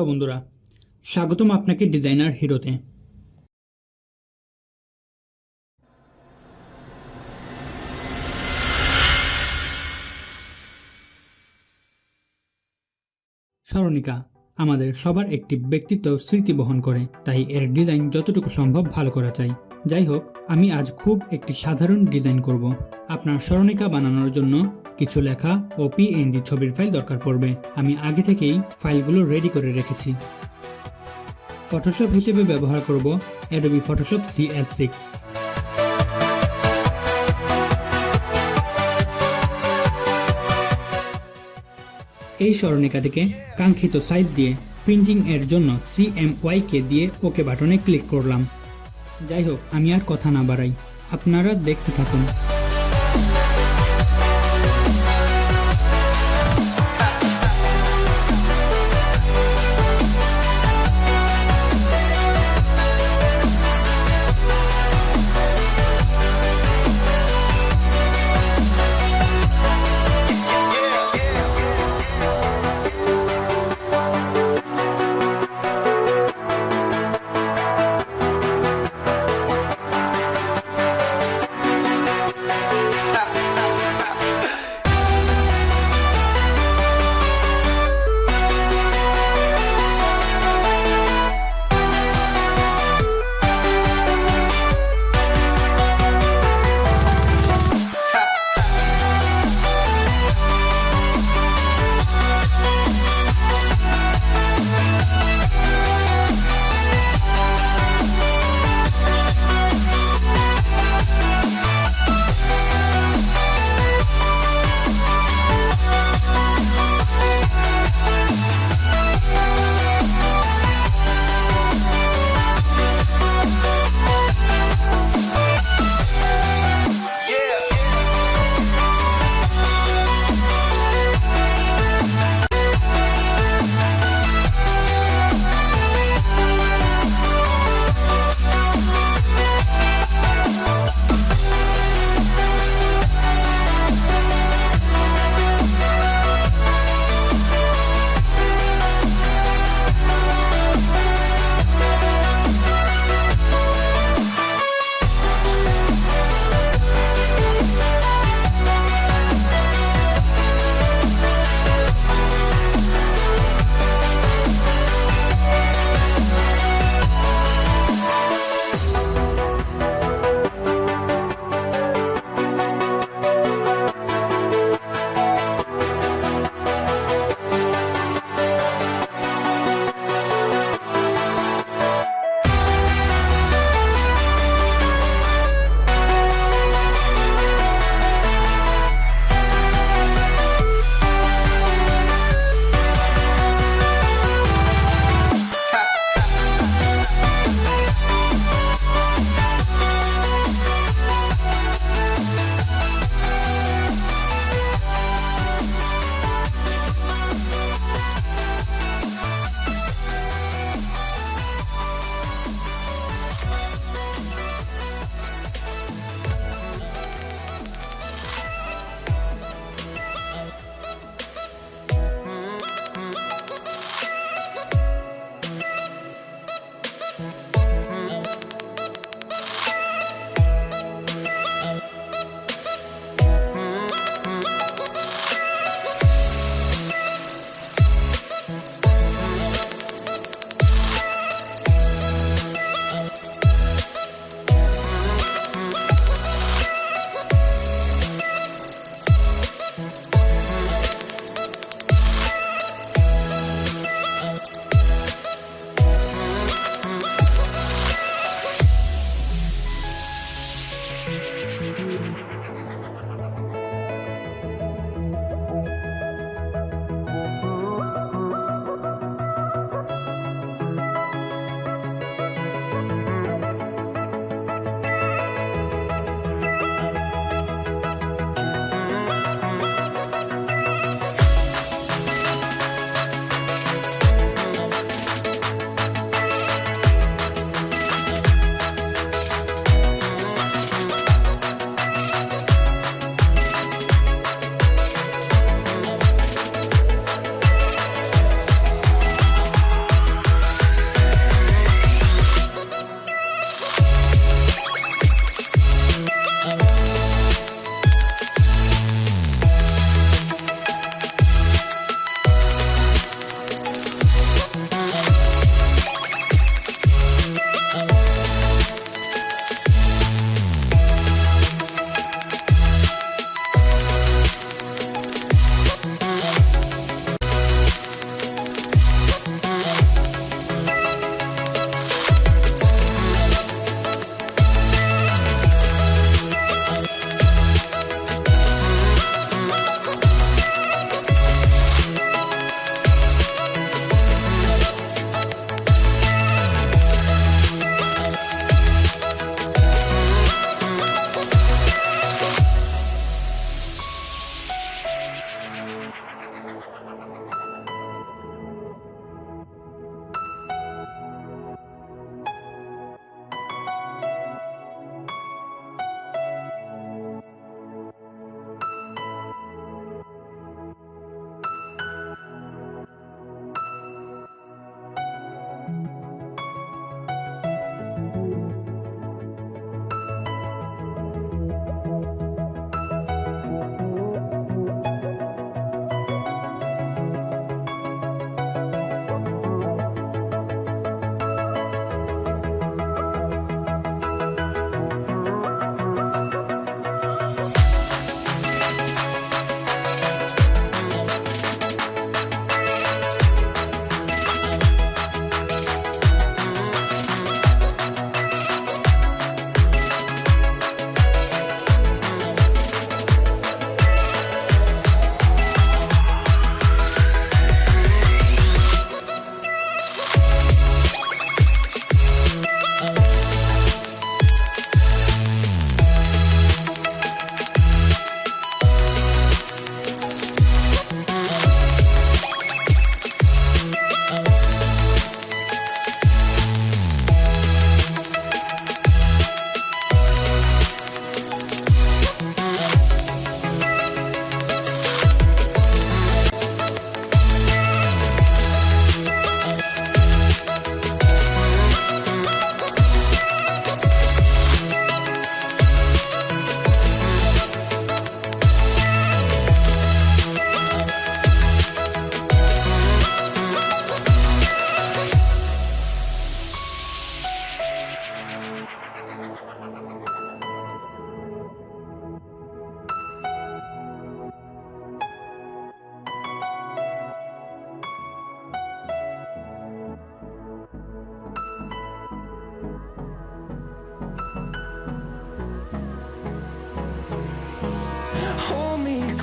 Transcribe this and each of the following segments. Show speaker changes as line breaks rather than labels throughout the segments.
Hello বন্ধুরা, স্বাগতম আপনাকে ডিজাইনার হিরোতে। সরণিকা আমাদের সবার একটি ব্যক্তিত্ব স্মৃতি বহন করে, তাই এর ডিজাইন যতটুকু সম্ভব ভালো করা চাই। যাই হোক, আমি আজ খুব একটি সাধারণ ডিজাইন করব। আপনার সরণিকা বানানোর জন্য কিছু লেখা ও পিএনজি ছবির ফাইল দরকার পড়বে। আমি আগে থেকেই ফাইলগুলো রেডি করে রেখেছি। ফটোশপ হিসেবে ব্যবহার করব অ্যাডোবি ফটোশপ CS6। এই সরণিকাটিকে কাঙ্ক্ষিত সাইজ দিয়ে প্রিন্টিং এর জন্য CMYK দিয়ে ওকে বাটনে ক্লিক করলাম। যাই হোক, আমি আর কথা না বাড়াই, আপনারা দেখতে থাকুন।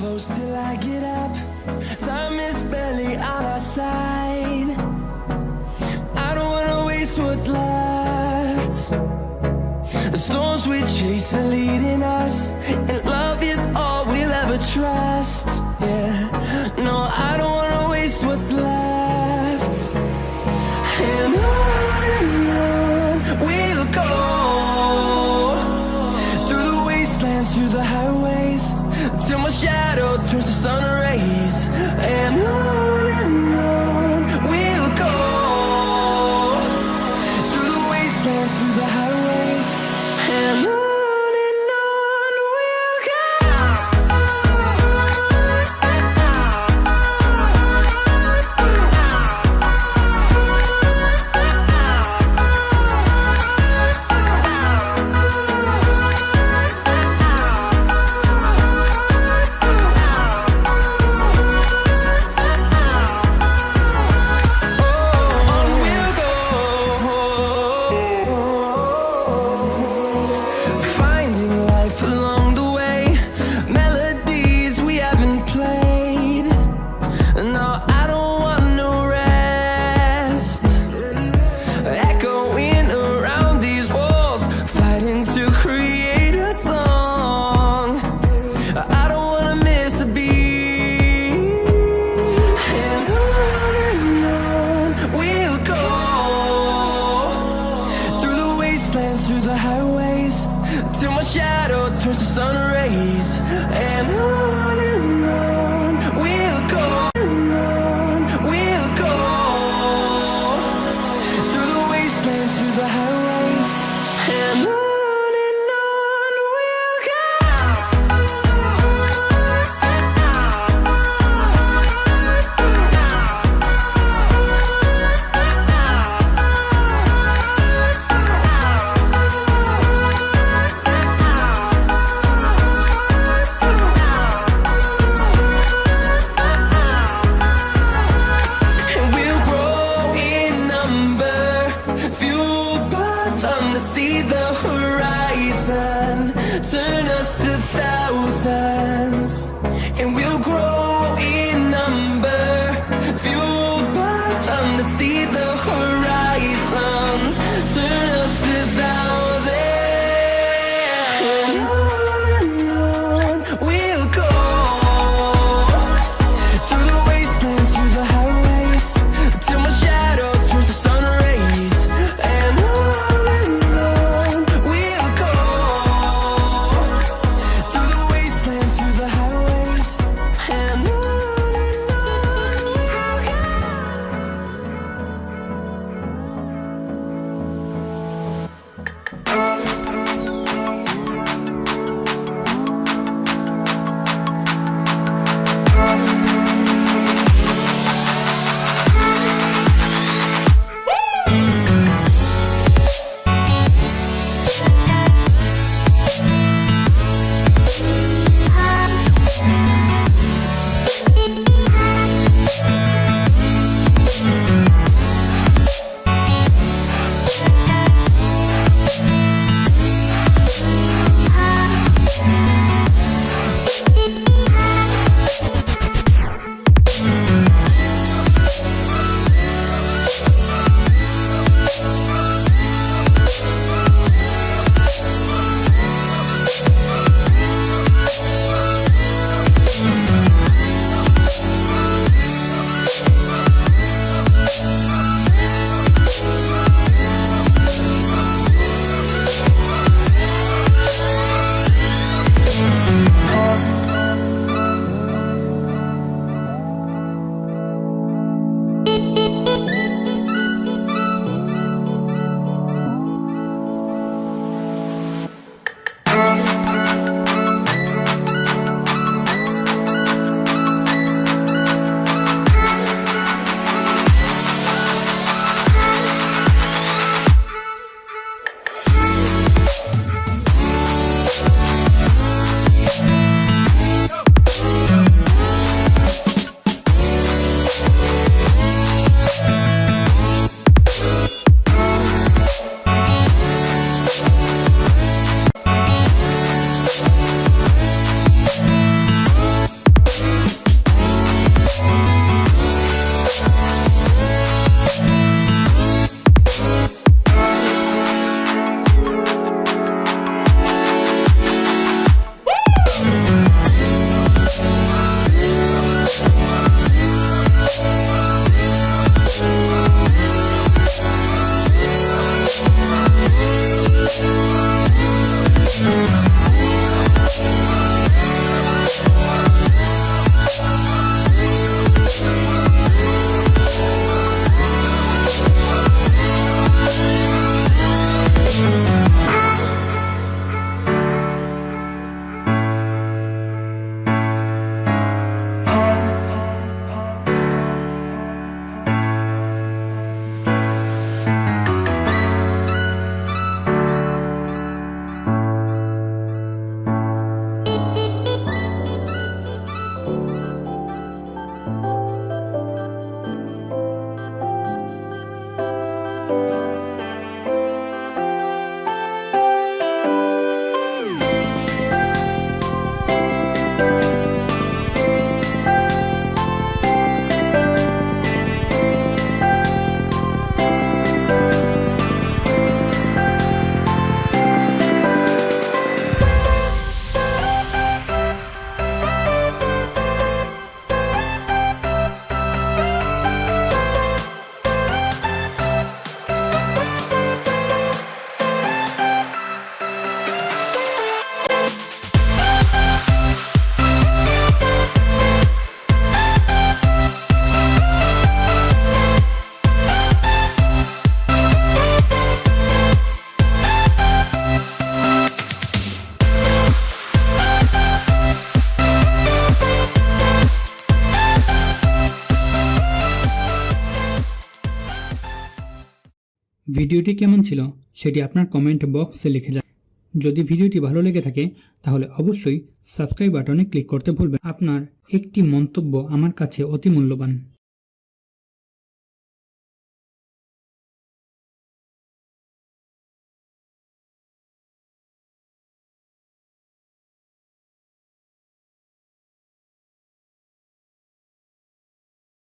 close till I get up. Time is barely on our side. I don't wanna waste what's left. The storms we chase are leading us, and love is all we'll ever trust. Yeah, no, I don't wanna waste what's left. And on we'll go, through the wastelands, through the highways, till my shadow turns to sun rays. And on we'll go, through the wastelands, through the highways, and on we'll go. Through the highways, till my shadow turns to sun rays. And on we'll go, and on we'll go, through the wastelands, through the highways, and on we'll go. See the horizon, turn us to thousands, and we'll grow in number, fueled by them to see the horizon, turn us to thousands. And on we'll go, through the wastelands, through the highways, till my shadow turns to sun rays. And on
ভিডিওটি কেমন ছিল সেটি আপনার comment বক্সে লিখে যান। যদি ভিডিওটি ভালো লেগে থাকে তাহলে অবশ্যই সাবস্ক্রাইব বাটনে ক্লিক করতে ভুলবেন না। আপনার একটি মন্তব্য আমার কাছে অতি মূল্যবান।